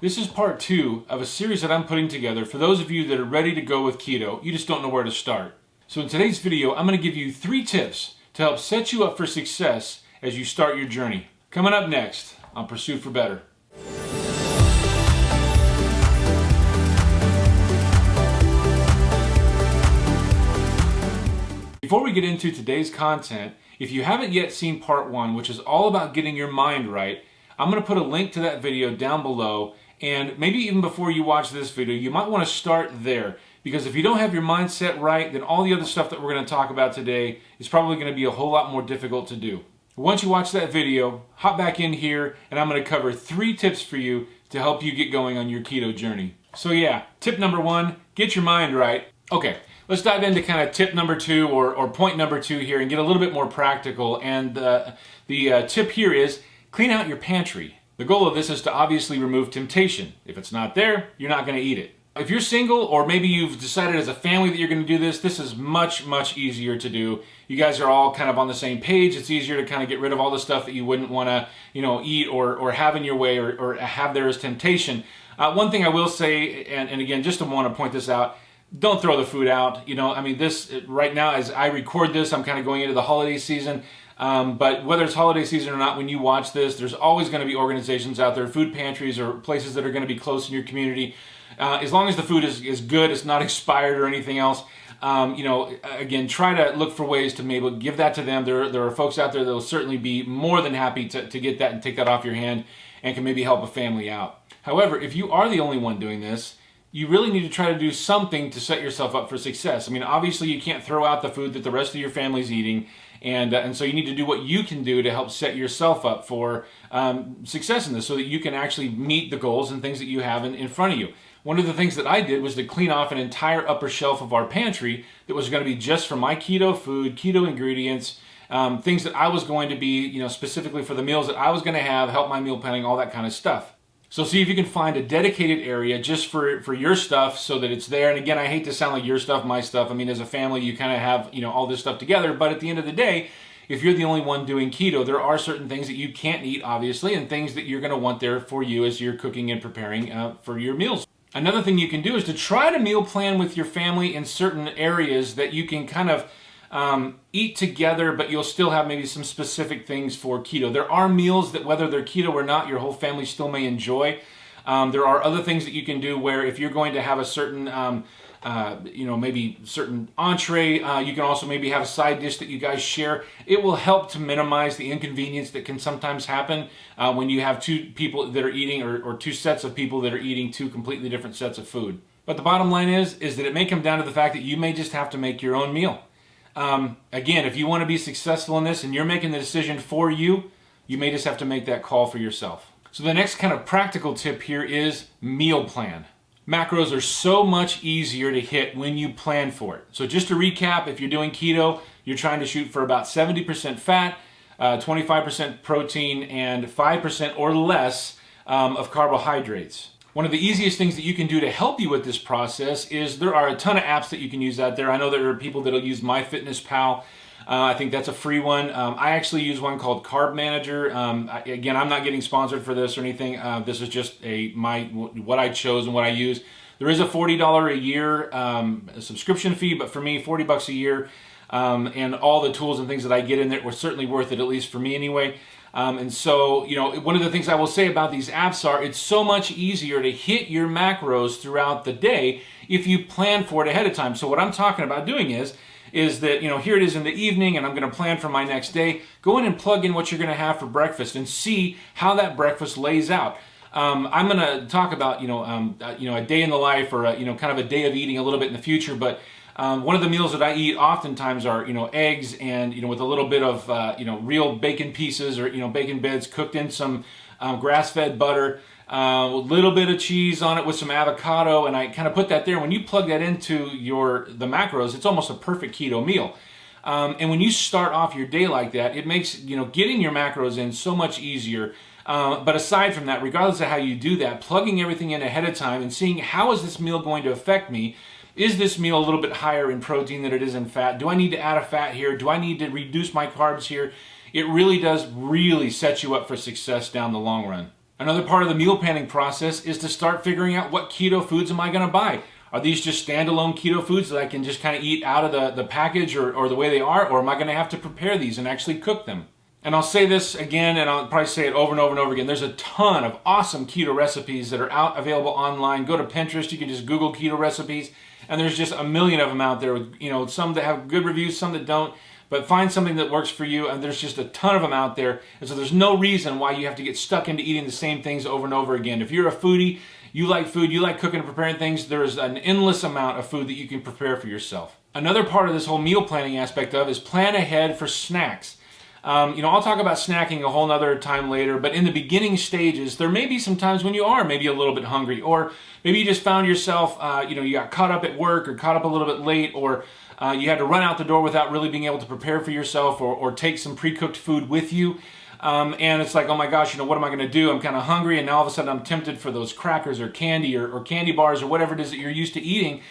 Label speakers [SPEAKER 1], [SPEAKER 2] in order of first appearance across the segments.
[SPEAKER 1] This is part 2 of a series that I'm putting together for those of you that are ready to go with keto, you just don't know where to start. So in today's video, I'm going to give you 3 tips to help set you up for success as you start your journey. Coming up next on Pursuit for Better. Before we get into today's content, if you haven't yet seen part 1, which is all about getting your mind right, I'm going to put a link to that video down below, and maybe even before you watch this video, you might want to start there, because if you don't have your mindset right, then all the other stuff that we're going to talk about today is probably going to be a whole lot more difficult to do. Once you watch that video, hop back in here, and I'm going to cover 3 tips for you to help you get going on your keto journey. So yeah, tip number 1, get your mind right. Okay. Let's dive into kind of tip number 2 or point number 2 here and get a little bit more practical. And the tip here is clean out your pantry. The goal of this is to obviously remove temptation. If it's not there, you're not going to eat it. If you're single or maybe you've decided as a family that you're going to do this, this is much, much easier to do. You guys are all kind of on the same page. It's easier to kind of get rid of all the stuff that you wouldn't want to, eat or have in your way or have there as temptation. One thing I will say, and again, just to want to point this out, don't throw the food out. This right now, as I record this, I'm kind of going into the holiday season. But whether it's holiday season or not, when you watch this, there's always going to be organizations out there, food pantries or places that are going to be close in your community. As long as the food is good, it's not expired or anything else. Again, try to look for ways to maybe give that to them. There are folks out there that will certainly be more than happy to get that and take that off your hand and can maybe help a family out. However, if you are the only one doing this, you really need to try to do something to set yourself up for success. Obviously you can't throw out the food that the rest of your family's eating, and so you need to do what you can do to help set yourself up for success in this so that you can actually meet the goals and things that you have in front of you. One of the things that I did was to clean off an entire upper shelf of our pantry that was going to be just for my keto food, keto ingredients, things that I was going to be, specifically for the meals that I was going to have, help my meal planning, all that kind of stuff. So see if you can find a dedicated area just for your stuff so that it's there. And again, I hate to sound like your stuff, my stuff. As a family, you kind of have, all this stuff together. But at the end of the day, if you're the only one doing keto, there are certain things that you can't eat, obviously, and things that you're going to want there for you as you're cooking and preparing for your meals. Another thing you can do is to try to meal plan with your family in certain areas that you can kind of eat together, but you'll still have maybe some specific things for keto. There are meals that whether they're keto or not, your whole family still may enjoy. There are other things that you can do where if you're going to have a certain, maybe certain entree, you can also maybe have a side dish that you guys share. It will help to minimize the inconvenience that can sometimes happen when you have 2 people that are eating or 2 sets of people that are eating 2 completely different sets of food. But the bottom line is that it may come down to the fact that you may just have to make your own meal. Again, if you want to be successful in this and you're making the decision for you, you may just have to make that call for yourself. So the next kind of practical tip here is meal plan. Macros are so much easier to hit when you plan for it. So just to recap, if you're doing keto, you're trying to shoot for about 70% fat, 25% protein, and 5% or less of carbohydrates. One of the easiest things that you can do to help you with this process is there are a ton of apps that you can use out there. I know there are people that will use MyFitnessPal. I think that's a free one. I actually use one called Carb Manager. Again, I'm not getting sponsored for this or anything. This is just what I chose and what I use. There is a $40 a year subscription fee, but for me, $40 a year, and all the tools and things that I get in there were certainly worth it, at least for me anyway. And so, one of the things I will say about these apps are it's so much easier to hit your macros throughout the day if you plan for it ahead of time. So what I'm talking about doing is that, here it is in the evening and I'm going to plan for my next day. Go in and plug in what you're going to have for breakfast and see how that breakfast lays out. I'm going to talk about, a day in the life or, kind of a day of eating a little bit in the future, but one of the meals that I eat oftentimes are, eggs and, with a little bit of, real bacon pieces or, bacon bits cooked in some grass-fed butter, a little bit of cheese on it with some avocado, and I kind of put that there. When you plug that into the macros, it's almost a perfect keto meal. And when you start off your day like that, it makes, getting your macros in so much easier. But aside from that, regardless of how you do that, plugging everything in ahead of time and seeing how is this meal going to affect me. Is this meal a little bit higher in protein than it is in fat? Do I need to add a fat here? Do I need to reduce my carbs here? It really does set you up for success down the long run. Another part of the meal planning process is to start figuring out what keto foods am I going to buy. Are these just standalone keto foods that I can just kind of eat out of the package or the way they are, or am I going to have to prepare these and actually cook them? And I'll say this again, and I'll probably say it over and over and over again. There's a ton of awesome keto recipes that are out available online. Go to Pinterest. You can just Google keto recipes, and there's just a million of them out there. Some that have good reviews, some that don't. But find something that works for you, and there's just a ton of them out there. And so there's no reason why you have to get stuck into eating the same things over and over again. If you're a foodie, you like food, you like cooking and preparing things, there's an endless amount of food that you can prepare for yourself. Another part of this whole meal planning aspect of is plan ahead for snacks. I'll talk about snacking a whole nother time later, but in the beginning stages, there may be some times when you are maybe a little bit hungry, or maybe you just found yourself, you got caught up at work or caught up a little bit late, or you had to run out the door without really being able to prepare for yourself or take some pre-cooked food with you. And it's like, oh my gosh, what am I going to do? I'm kind of hungry, and now all of a sudden I'm tempted for those crackers or candy or candy bars or whatever it is that you're used to eating.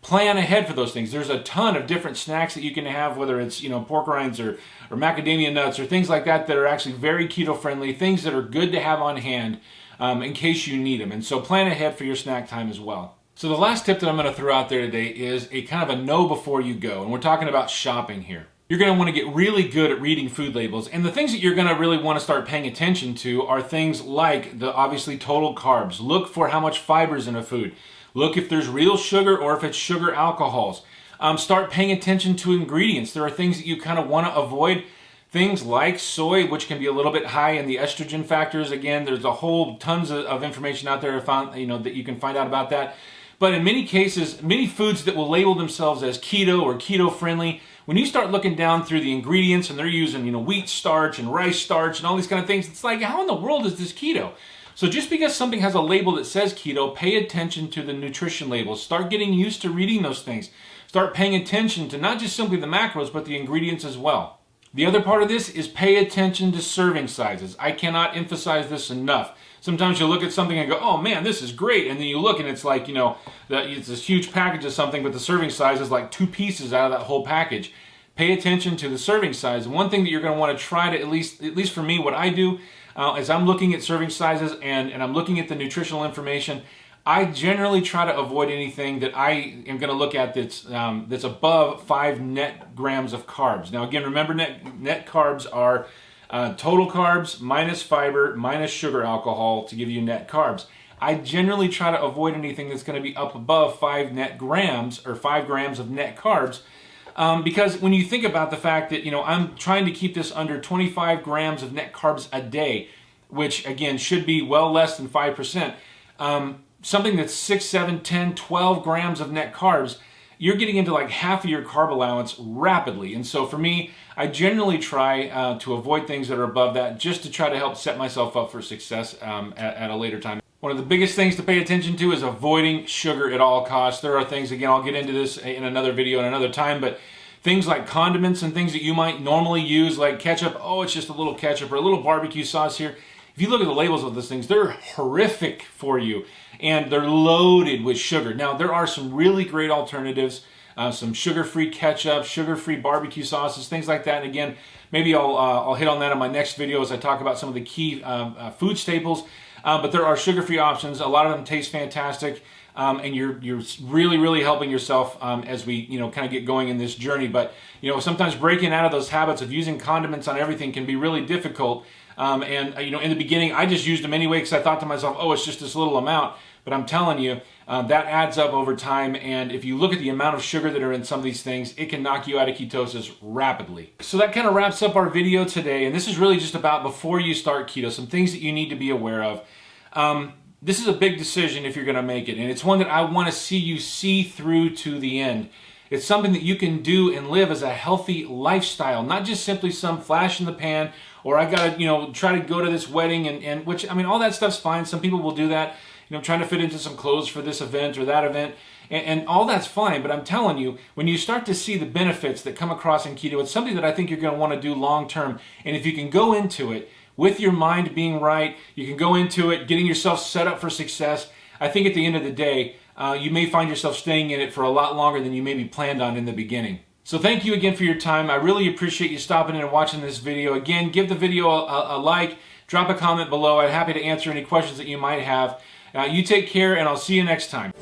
[SPEAKER 1] Plan ahead for those things. There's a ton of different snacks that you can have, whether it's pork rinds or macadamia nuts or things like that are actually very keto friendly, things that are good to have on hand in case you need them. And so plan ahead for your snack time as well. So the last tip that I'm going to throw out there today is a kind of a know before you go. And we're talking about shopping here. You're going to want to get really good at reading food labels. And the things that you're going to really want to start paying attention to are things like the obviously total carbs. Look for how much fiber is in a food. Look if there's real sugar or if it's sugar alcohols. Start paying attention to ingredients. There are things that you kind of want to avoid. Things like soy, which can be a little bit high in the estrogen factors. Again, there's a whole tons of information out there that you can find out about that. But in many cases, many foods that will label themselves as keto or keto friendly, when you start looking down through the ingredients and they're using wheat starch and rice starch and all these kind of things, it's like, how in the world is this keto? So just because something has a label that says keto, pay attention to the nutrition labels. Start getting used to reading those things. Start paying attention to not just simply the macros, but the ingredients as well. The other part of this is pay attention to serving sizes. I cannot emphasize this enough. Sometimes you look at something and go, oh man, this is great. And then you look and it's like, it's this huge package of something, but the serving size is like 2 pieces out of that whole package. Pay attention to the serving size. And one thing that you're going to want to try to, at least for me, what I do, as I'm looking at serving sizes and I'm looking at the nutritional information, I generally try to avoid anything that I am going to look at that's above 5 net grams of carbs. Now again, remember net carbs are total carbs minus fiber minus sugar alcohol to give you net carbs. I generally try to avoid anything that's going to be up above 5 net grams or 5 grams of net carbs. Because when you think about the fact that, I'm trying to keep this under 25 grams of net carbs a day, which again should be well less than 5%, something that's 6, 7, 10, 12 grams of net carbs, you're getting into like half of your carb allowance rapidly. And so for me, I generally try to avoid things that are above that just to try to help set myself up for success at a later time. One of the biggest things to pay attention to is avoiding sugar at all costs. There are things, again, I'll get into this in another video at another time, but things like condiments and things that you might normally use, like ketchup, oh, it's just a little ketchup, or a little barbecue sauce here. If you look at the labels of those things, they're horrific for you, and they're loaded with sugar. Now, there are some really great alternatives, some sugar-free ketchup, sugar-free barbecue sauces, things like that. And again, maybe I'll hit on that in my next video as I talk about some of the key food staples. But there are sugar-free options. A lot of them taste fantastic, and you're really, really helping yourself as we kind of get going in this journey. But sometimes breaking out of those habits of using condiments on everything can be really difficult. In the beginning, I just used them anyway because I thought to myself, oh, it's just this little amount. But I'm telling you, that adds up over time. And if you look at the amount of sugar that are in some of these things, it can knock you out of ketosis rapidly. So that kind of wraps up our video today. And this is really just about before you start keto, some things that you need to be aware of. This is a big decision if you're going to make it. And it's one that I want to see you see through to the end. It's something that you can do and live as a healthy lifestyle, not just simply some flash in the pan, or I got to, try to go to this wedding and which, all that stuff's fine. Some people will do that. Trying to fit into some clothes for this event or that event, and all that's fine. But I'm telling you, when you start to see the benefits that come across in keto, it's something that I think you're going to want to do long term. And if you can go into it with your mind being right, you can go into it getting yourself set up for success. I think at the end of the day, you may find yourself staying in it for a lot longer than you maybe planned on in the beginning. So thank you again for your time. I really appreciate you stopping in and watching this video. Again, give the video a like. drop a comment below. I'm happy to answer any questions that you might have. You take care, and I'll see you next time.